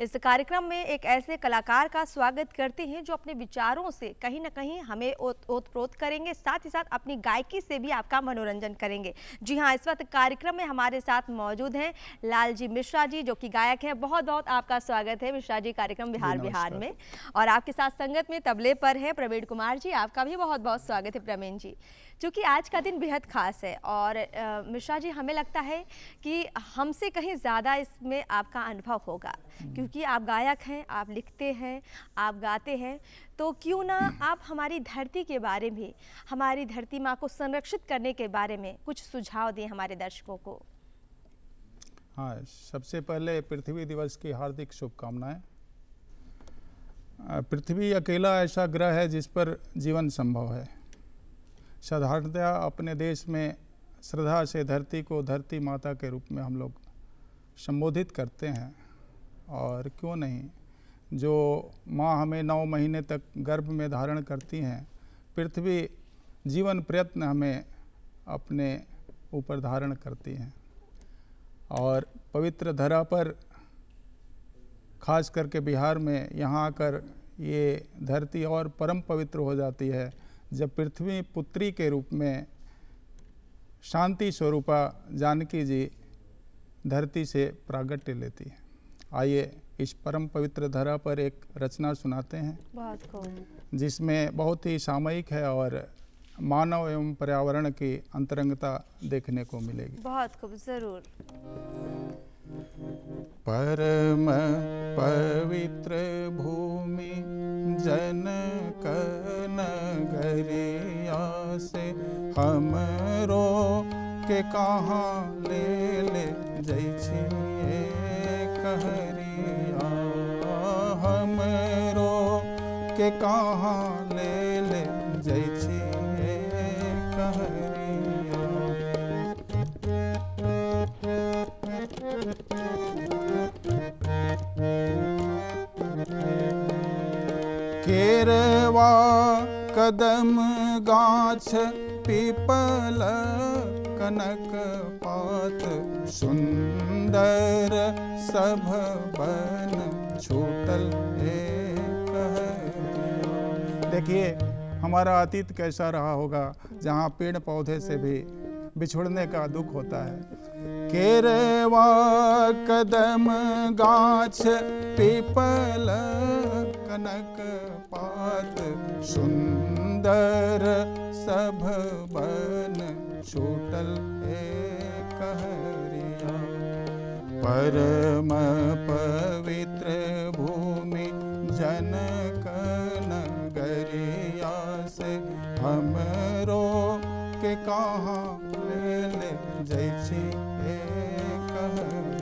इस कार्यक्रम में एक ऐसे कलाकार का स्वागत करते हैं जो अपने विचारों से कहीं ना कहीं हमें ओतप्रोत करेंगे, साथ ही साथ अपनी गायकी से भी आपका मनोरंजन करेंगे। जी हाँ, इस वक्त कार्यक्रम में हमारे साथ मौजूद हैं लालजी मिश्रा जी, जो कि गायक हैं। बहुत बहुत आपका स्वागत है मिश्रा जी कार्यक्रम बिहार में। और आपके साथ संगत में तबले पर है प्रवीण कुमार जी, आपका भी बहुत बहुत स्वागत है प्रवीण जी। क्योंकि आज का दिन बेहद खास है और मिश्रा जी, हमें लगता है कि हमसे कहीं ज़्यादा इसमें आपका अनुभव होगा, क्योंकि आप गायक हैं, आप लिखते हैं, आप गाते हैं। तो क्यों ना आप हमारी धरती के बारे में, हमारी धरती माँ को संरक्षित करने के बारे में कुछ सुझाव दें हमारे दर्शकों को। हाँ, सबसे पहले पृथ्वी दिवस की हार्दिक शुभकामनाएं। पृथ्वी अकेला ऐसा ग्रह है जिस पर जीवन संभव है। साधारणतया अपने देश में श्रद्धा से धरती को धरती माता के रूप में हम लोग संबोधित करते हैं, और क्यों नहीं, जो माँ हमें 9 महीने तक गर्भ में धारण करती हैं, पृथ्वी जीवन प्रयत्न हमें अपने ऊपर धारण करती हैं। और पवित्र धरा पर, खास करके बिहार में, यहाँ आकर ये धरती और परम पवित्र हो जाती है जब पृथ्वी पुत्री के रूप में शांति स्वरूपा जानकी जी धरती से प्रागट्य लेती है। आइए इस परम पवित्र धरा पर एक रचना सुनाते हैं, बहुत खूब, जिसमें बहुत ही सामयिक है और मानव एवं पर्यावरण की अंतरंगता देखने को मिलेगी। बहुत खूब, जरूर। परम पवित्र भूमि जनक नगरिया से हमरो के कहाँ ले जाइ छिए कहरिया, हमरो के कहाँ ले जाइ छिए कहरिया। केरवा कदम गाछ पीपल कनक पात, सुंदर सभ बन छूटल कहरिया। देखिए हमारा अतीत कैसा रहा होगा, जहाँ पेड़ पौधे से भी बिछुड़ने का दुख होता है। केरवा कदम गाछ पीपल कनक पात, सुंदर सभ बन छूटल कहरिया। परम पवित्र भूमि जनक नगरिया से हमरो के कहाँ ले जाइ छिए कहरिया।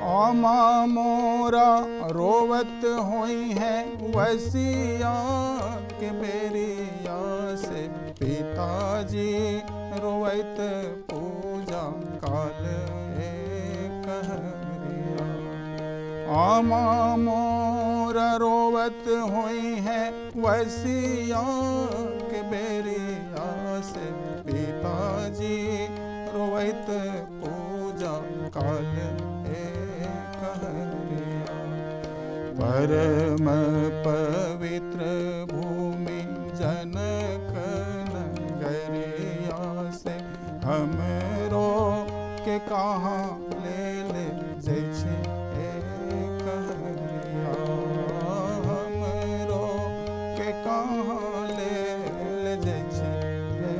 आमा मोरा रोवत होई है वसिया के बेरिया से, पिताजी रोवत पूजा काल कहरिया। आमा मोरा रोवत होई है वसिया के बेरिया से, पिताजी रोवत पूजा काल कहरिया। परम पवित्र भूमि जनक नगरिया से हमरो के कहाँ ले जाइ छिए कहरिया, हमरो के कहाँ ले जाइ छिए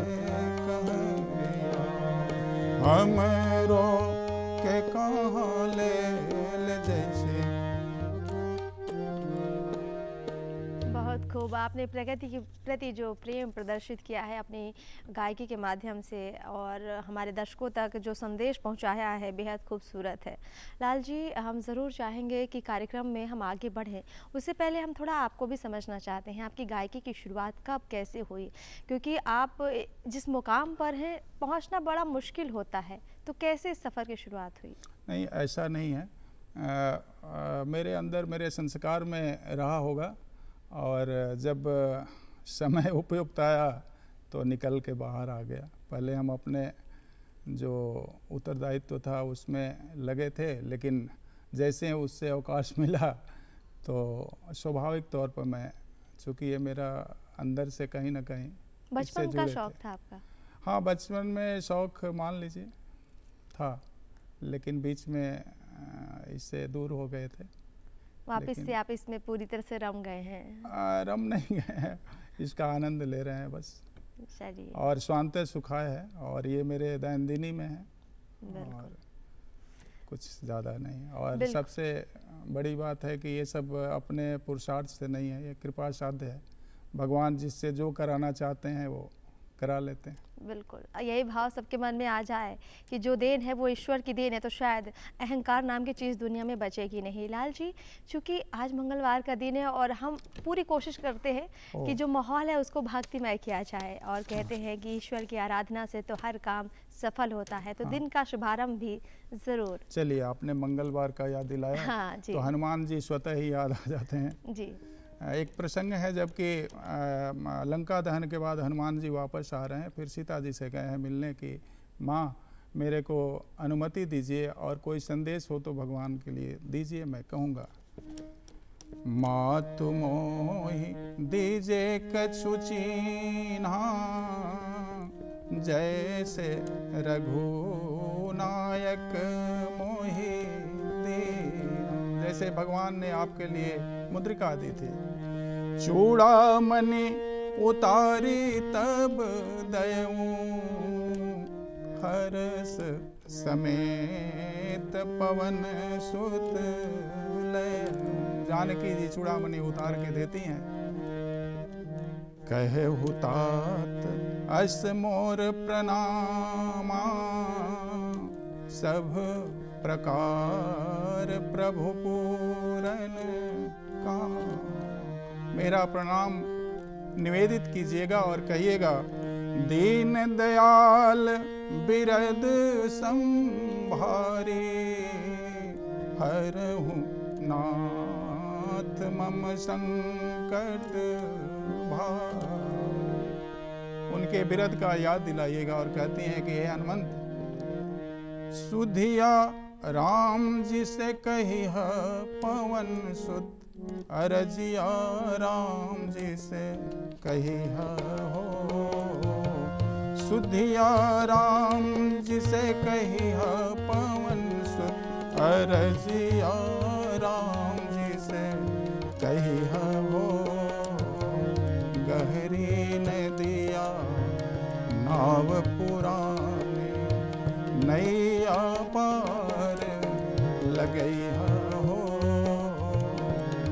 कहरिया, हमरो के कहाँ ले जाइ छिए। बहुत खूब, आपने प्रकृति के प्रति जो प्रेम प्रदर्शित किया है अपनी गायकी के माध्यम से और हमारे दर्शकों तक जो संदेश पहुंचाया है, बेहद खूबसूरत है। लाल जी, हम ज़रूर चाहेंगे कि कार्यक्रम में हम आगे बढ़ें। उससे पहले हम थोड़ा आपको भी समझना चाहते हैं, आपकी गायकी की शुरुआत कब कैसे हुई, क्योंकि आप जिस मुकाम पर हैं पहुंचना बड़ा मुश्किल होता है, तो कैसे इस सफ़र की शुरुआत हुई? नहीं, ऐसा नहीं है। मेरे अंदर मेरे संस्कार में रहा होगा। और जब समय उपयुक्त आया तो निकल के बाहर आ गया। पहले हम अपने जो उत्तरदायित्व था उसमें लगे थे, लेकिन जैसे उससे अवकाश मिला तो स्वाभाविक तौर पर मैं, चूँकि ये मेरा अंदर से कहीं ना कहीं बचपन का शौक था आपका? हाँ, बचपन में शौक मान लीजिए था, लेकिन बीच में इससे दूर हो गए थे। वापस से आप इसमें पूरी तरह से रम गए हैं? रम नहीं गए हैं, इसका आनंद ले रहे हैं बस। चलिए। और स्वांतः सुखाय है, और ये मेरे दैनंदिनी में है और कुछ ज़्यादा नहीं। और सबसे बड़ी बात है कि ये सब अपने पुरुषार्थ से नहीं है, ये कृपा साध्य है। भगवान जिससे जो कराना चाहते हैं वो करा लेते हैं। बिल्कुल, यही भाव सबके मन में आ जाए कि जो देन है वो ईश्वर की देन है, तो शायद अहंकार नाम की चीज़ दुनिया में बचेगी नहीं। लाल जी, चूँकि आज मंगलवार का दिन है और हम पूरी कोशिश करते हैं कि जो माहौल है उसको भक्तिमय किया जाए, और कहते हैं कि ईश्वर की आराधना से तो हर काम सफल होता है, तो दिन का शुभारंभ भी ज़रूर। चलिए, आपने मंगलवार का याद दिलाया। हाँ जी। तो हनुमान जी स्वतः ही याद आ जाते हैं जी। एक प्रसंग है, जबकि लंका दहन के बाद हनुमान जी वापस आ रहे हैं, फिर सीता जी से गए हैं मिलने की, माँ मेरे को अनुमति दीजिए और कोई संदेश हो तो भगवान के लिए दीजिए, मैं कहूँगा। माँ तुमोहि दीजिए कछु चीन्हा, जैसे रघुनायक मोहि दीन्हा। जैसे भगवान ने आपके लिए मुद्रिका दी थी। चूड़ामणि उतारी तब दयऊ, हर्ष समेत पवन सुत लयऊ। जानकी जी चूड़ामणि उतार के देती हैं। कहु तात अस मोर प्रणामा, सब प्रकार प्रभु पूरन का। मेरा प्रणाम निवेदित कीजिएगा और कहिएगा, दीन दयाल बिरद संभारे, हरहु नाथ मम संकट भारे। उनके बिरद का याद दिलाइएगा और कहते हैं कि हे हनुमंत, सुधिया राम जी से कही है पवन सुत, अरजिया राम जी से कही है हो। सुधिया राम जी से कही है पवन सुत, अरजिया राम जी से कही है हो। गहरी नदिया नाव पुरानी, नैया पार लगई हो।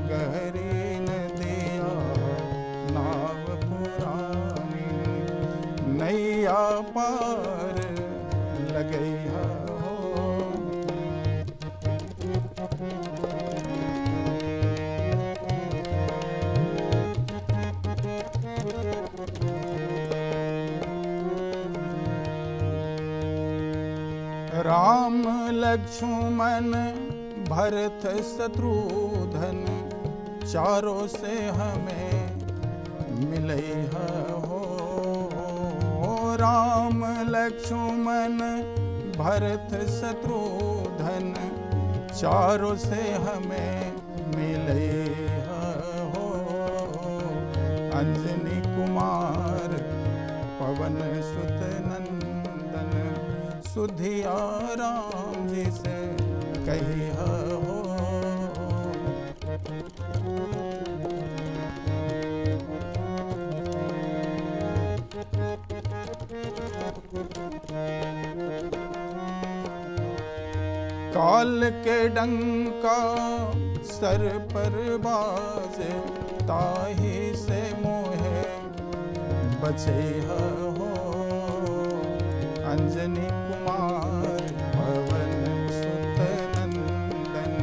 गहरी नदिया नाव पुरानी, नैया पार लगई हो। राम लक्ष्मण भरत शत्रुघ्न, चारों से हमें मिले हो। राम लक्ष्मण भरत शत्रुघ्न, चारों से हमें मिले हो। अंजनी कुमार पवन सुत नंदन, सुधिया राम जी से कही हो। काल के डंका सर पर बाजे, ताही से मोहे बचे हो। अंजनी कुमार पवन सुत नंदन,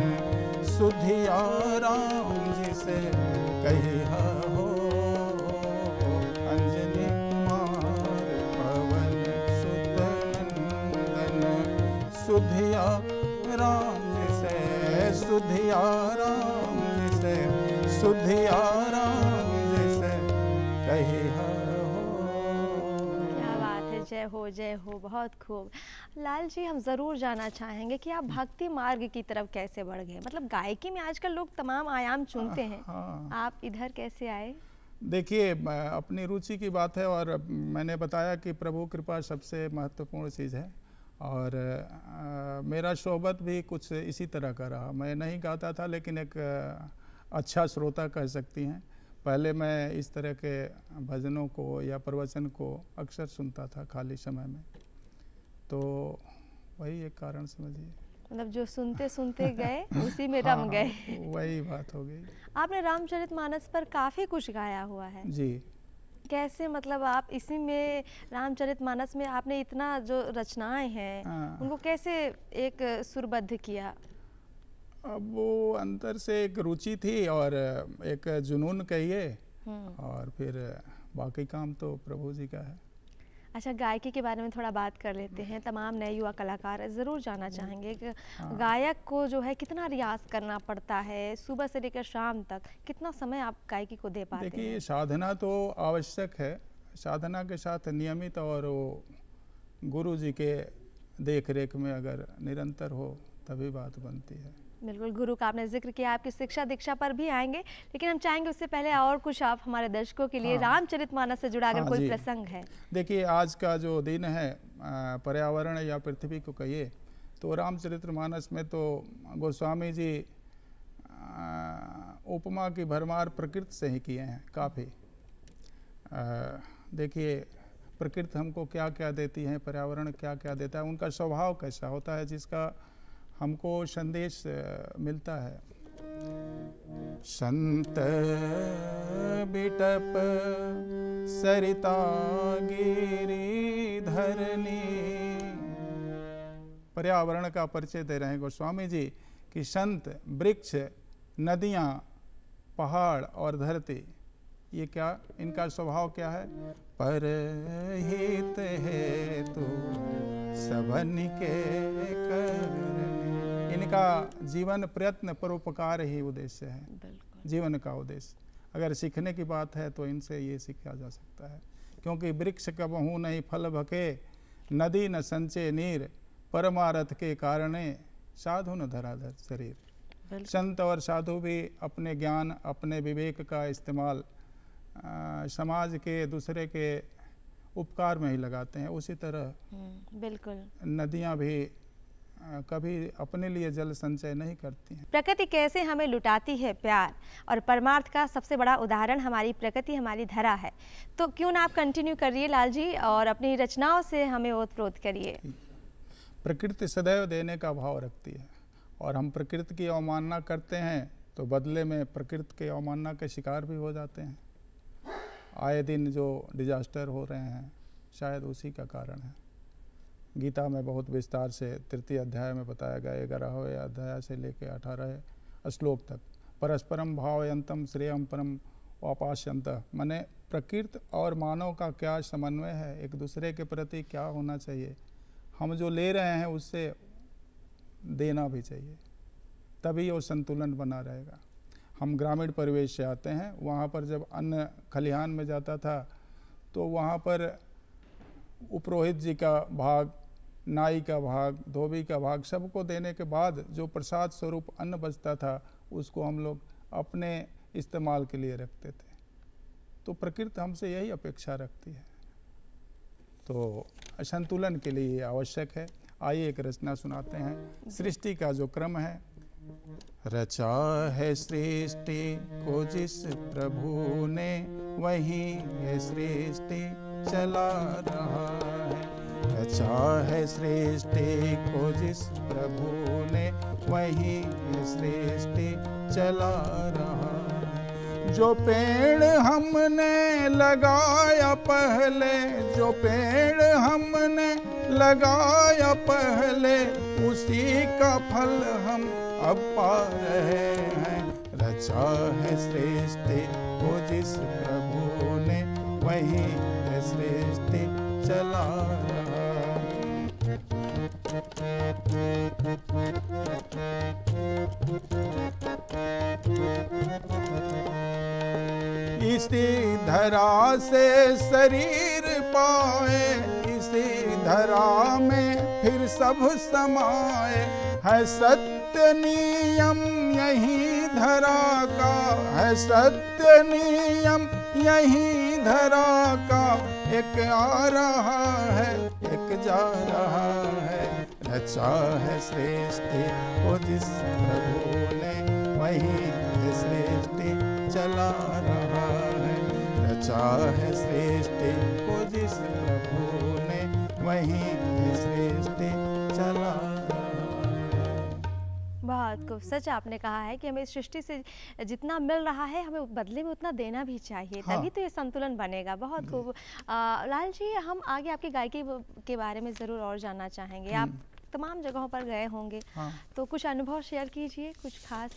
सुधिया राम जी से कही हो। अंजनी कुमार पवन सुत नंदन, सुधिया राम जी से, सुधिया राम जी से, सुधिया राम जी से कही हो। क्या बात है, जय हो, बहुत खूब। लाल जी, हम ज़रूर जानना चाहेंगे कि आप भक्ति मार्ग की तरफ कैसे बढ़ गए? मतलब गायकी में आजकल लोग तमाम आयाम चुनते हैं, हाँ, आप इधर कैसे आए? देखिए अपनी रुचि की बात है, और मैंने बताया कि प्रभु कृपा सबसे महत्वपूर्ण चीज़ है। और मेरा शोहबत भी कुछ इसी तरह का रहा। मैं नहीं गाता था, लेकिन एक अच्छा श्रोता कह सकती हैं। पहले मैं इस तरह के भजनों को या प्रवचन को अक्सर सुनता था खाली समय में, तो वही एक कारण समझिए। मतलब जो सुनते सुनते गए उसी में हाँ, रम गए। वही बात हो गई। आपने रामचरितमानस पर काफ़ी कुछ गाया हुआ है। जी। कैसे, मतलब आप इसी में रामचरितमानस में आपने इतना जो रचनाएं हैं हाँ। उनको कैसे एक सुरबद्ध किया? अब वो अंदर से एक रुचि थी और एक जुनून कहिए, और फिर बाकी काम तो प्रभु जी का है। अच्छा, गायकी के बारे में थोड़ा बात कर लेते हैं। तमाम नए युवा कलाकार ज़रूर जानना चाहेंगे कि गायक को जो है कितना रियाज करना पड़ता है, सुबह से लेकर शाम तक कितना समय आप गायकी को दे पाते हैं? देखिए, साधना तो आवश्यक है। साधना के साथ नियमित और वो गुरु जी के देख रेख में अगर निरंतर हो तभी बात बनती है। बिल्कुल, गुरु का आपने जिक्र किया, आपकी शिक्षा दीक्षा पर भी आएंगे, लेकिन हम चाहेंगे उससे पहले और कुछ आप हमारे दर्शकों के लिए रामचरितमानस से जुड़ा अगर कोई प्रसंग है। देखिए, आज का जो दिन है पर्यावरण या पृथ्वी को कहिए, तो रामचरितमानस में तो गोस्वामी जी उपमा की भरमार प्रकृति से ही किए हैं काफ़ी। देखिए, प्रकृति हमको क्या क्या देती है, पर्यावरण क्या क्या देता है, उनका स्वभाव कैसा होता है, जिसका हमको संदेश मिलता है। संत बिटप सरिता गिरी धरनी। पर्यावरण का परिचय दे रहे हैं गोस्वामी जी कि संत, वृक्ष, नदियाँ, पहाड़ और धरती, ये क्या, इनका स्वभाव क्या है? पर हित हेतु सबन के करनी। इनका जीवन प्रयत्न परोपकार ही उद्देश्य है, जीवन का उद्देश्य। अगर सीखने की बात है तो इनसे ये सीखा जा सकता है, क्योंकि वृक्ष कबहू नहीं फल भके, नदी न संचे नीर, परमारथ के कारणे साधु न धराधर शरीर। संत और साधु भी अपने ज्ञान, अपने विवेक का इस्तेमाल समाज के, दूसरे के उपकार में ही लगाते हैं। उसी तरह बिल्कुल नदियाँ भी कभी अपने लिए जल संचय नहीं करती हैं। प्रकृति कैसे हमें लुटाती है प्यार, और परमार्थ का सबसे बड़ा उदाहरण हमारी प्रकृति, हमारी धरा है। तो क्यों ना आप कंटिन्यू करिए लाल जी, और अपनी रचनाओं से हमें ओतप्रोत करिए। प्रकृति सदैव देने का भाव रखती है, और हम प्रकृति की अवमानना करते हैं तो बदले में प्रकृति के अवमानना के शिकार भी हो जाते हैं। आए दिन जो डिजास्टर हो रहे हैं शायद उसी का कारण है। गीता में बहुत विस्तार से 3 अध्याय में बताया गया, 11वें अध्याय से लेकर 18 श्लोक तक, परस्परम भावयंतम श्रेयम परम वापाश्यंत। माने प्रकृति और मानव का क्या समन्वय है, एक दूसरे के प्रति क्या होना चाहिए, हम जो ले रहे हैं उससे देना भी चाहिए, तभी वो संतुलन बना रहेगा। हम ग्रामीण परिवेश से आते हैं, वहाँ पर जब अन्न खलिहान में जाता था तो वहाँ पर उपरोहित जी का भाग, नाई का भाग, धोबी का भाग, सबको देने के बाद जो प्रसाद स्वरूप अन्न बचता था उसको हम लोग अपने इस्तेमाल के लिए रखते थे। तो प्रकृति हमसे यही अपेक्षा रखती है, तो संतुलन के लिए आवश्यक है। आइए एक रचना सुनाते हैं। सृष्टि का जो क्रम है, रचा है सृष्टि को जिस प्रभु ने, वही है सृष्टि चला रहा है। रचा है सृष्टि को जिस प्रभु ने, वही है सृष्टि चला रहा है। जो पेड़ हमने लगाया पहले, जो पेड़ हमने लगाया पहले, उसी का फल हम अब पा रहे हैं। रचा है सृष्टि को जिस प्रभु ने, वही है सृष्टि चला रहा है। इसी धरा से शरीर पाए, इसी धरा में फिर सब समाए। है सत्य नियम यही धरा का, है सत्य नियम यही धरा का। एक आ रहा है, एक जा रहा है। रचा है सृष्टि को जिस प्रभु ने, वही सृष्टि चला रहा है। रचा है सृष्टि को जिस प्रभु ने, वही सृष्टि चला रहा है। बहुत खूब, सच आपने कहा है कि हमें इस सृष्टि से जितना मिल रहा है हमें बदले में उतना देना भी चाहिए, हाँ। तभी तो ये संतुलन बनेगा। बहुत खूब। लाल जी, हम आगे आपकी गायकी के बारे में ज़रूर और जानना चाहेंगे। आप तमाम जगहों पर गए होंगे, हाँ। तो कुछ अनुभव शेयर कीजिए, कुछ खास।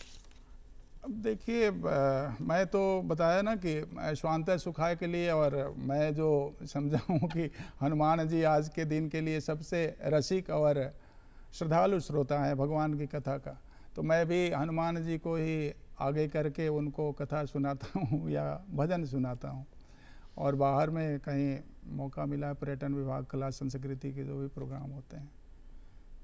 अब देखिए, मैं तो बताया ना कि स्वांतः सुखाय के लिए, और मैं जो समझा हूँ कि हनुमान जी आज के दिन के लिए सबसे रसिक और श्रद्धालु श्रोता हैं भगवान की कथा का, तो मैं भी हनुमान जी को ही आगे करके उनको कथा सुनाता हूँ या भजन सुनाता हूँ। और बाहर में कहीं मौका मिला, पर्यटन विभाग, कला संस्कृति के जो भी प्रोग्राम होते हैं,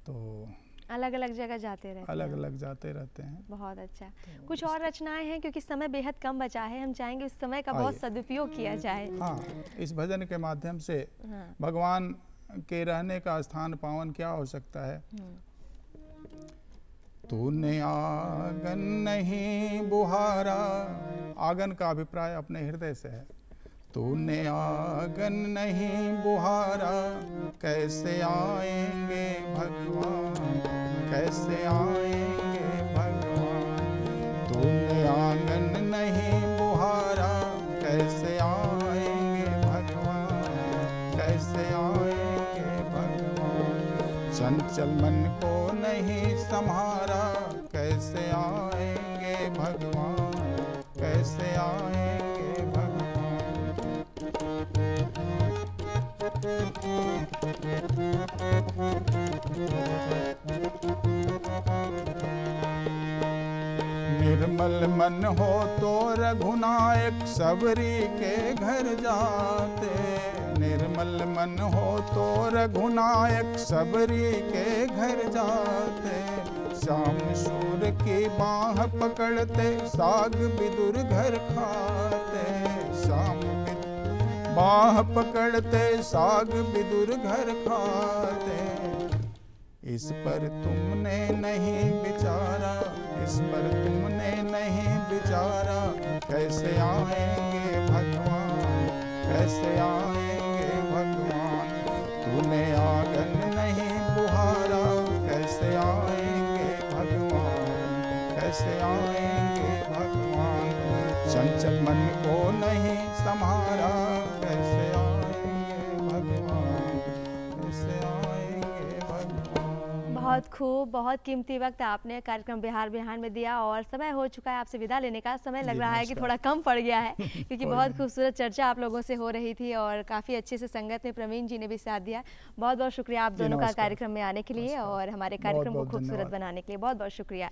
तो अलग अलग जगह जाते रहते हैं। अलग अलग जाते रहते हैं। बहुत अच्छा। कुछ और रचनाएं हैं, क्योंकि समय बेहद कम बचा है, हम चाहेंगे उस समय का बहुत सदुपयोग किया जाए। हाँ, इस भजन के माध्यम से हाँ। भगवान के रहने का स्थान पावन क्या हो सकता है। तूने आंगन नहीं बुहारा, आंगन का अभिप्राय अपने हृदय से है। तूने आंगन नहीं बुहारा, कैसे आएंगे भगवान, कैसे आएंगे भगवान। तूने आंगन नहीं बुहारा, कैसे आएंगे भगवान, कैसे आएंगे भगवान। चंचल मन को नहीं संहारा, कैसे आएंगे भगवान, कैसे आएंगे भगवान। निर्मल मन हो तो रघुनायक सबरी के घर जाते। निर्मल मन हो तो रघुनायक सबरी के घर जाते। श्याम सूर की बाह पकड़ते, साग विदुर घर खाते। श्याम बाह पकड़ते, साग विदुर घर खाते। इस पर तुमने नहीं विचारा, इस पर तुमने नहीं विचारा। कैसे आएंगे भगवान, कैसे आएंगे भगवान। तूने आंगन नहीं बुहारा, कैसे आएंगे भगवान, कैसे आएंगे भगवान। चंचल मन को नहीं संहारा, कैसे आएंगे भगवान, कैसे आएंगे भगवान। बहुत खूब, बहुत कीमती वक्त आपने कार्यक्रम बिहार बिहान में दिया, और समय हो चुका है आपसे विदा लेने का। समय लग रहा है कि थोड़ा कम पड़ गया है, क्योंकि बहुत खूबसूरत चर्चा आप लोगों से हो रही थी और काफ़ी अच्छे से संगत में प्रवीण जी ने भी साथ दिया। बहुत बहुत शुक्रिया आप दोनों का कार्यक्रम में आने के लिए और हमारे कार्यक्रम को खूबसूरत बनाने के लिए। बहुत बहुत शुक्रिया।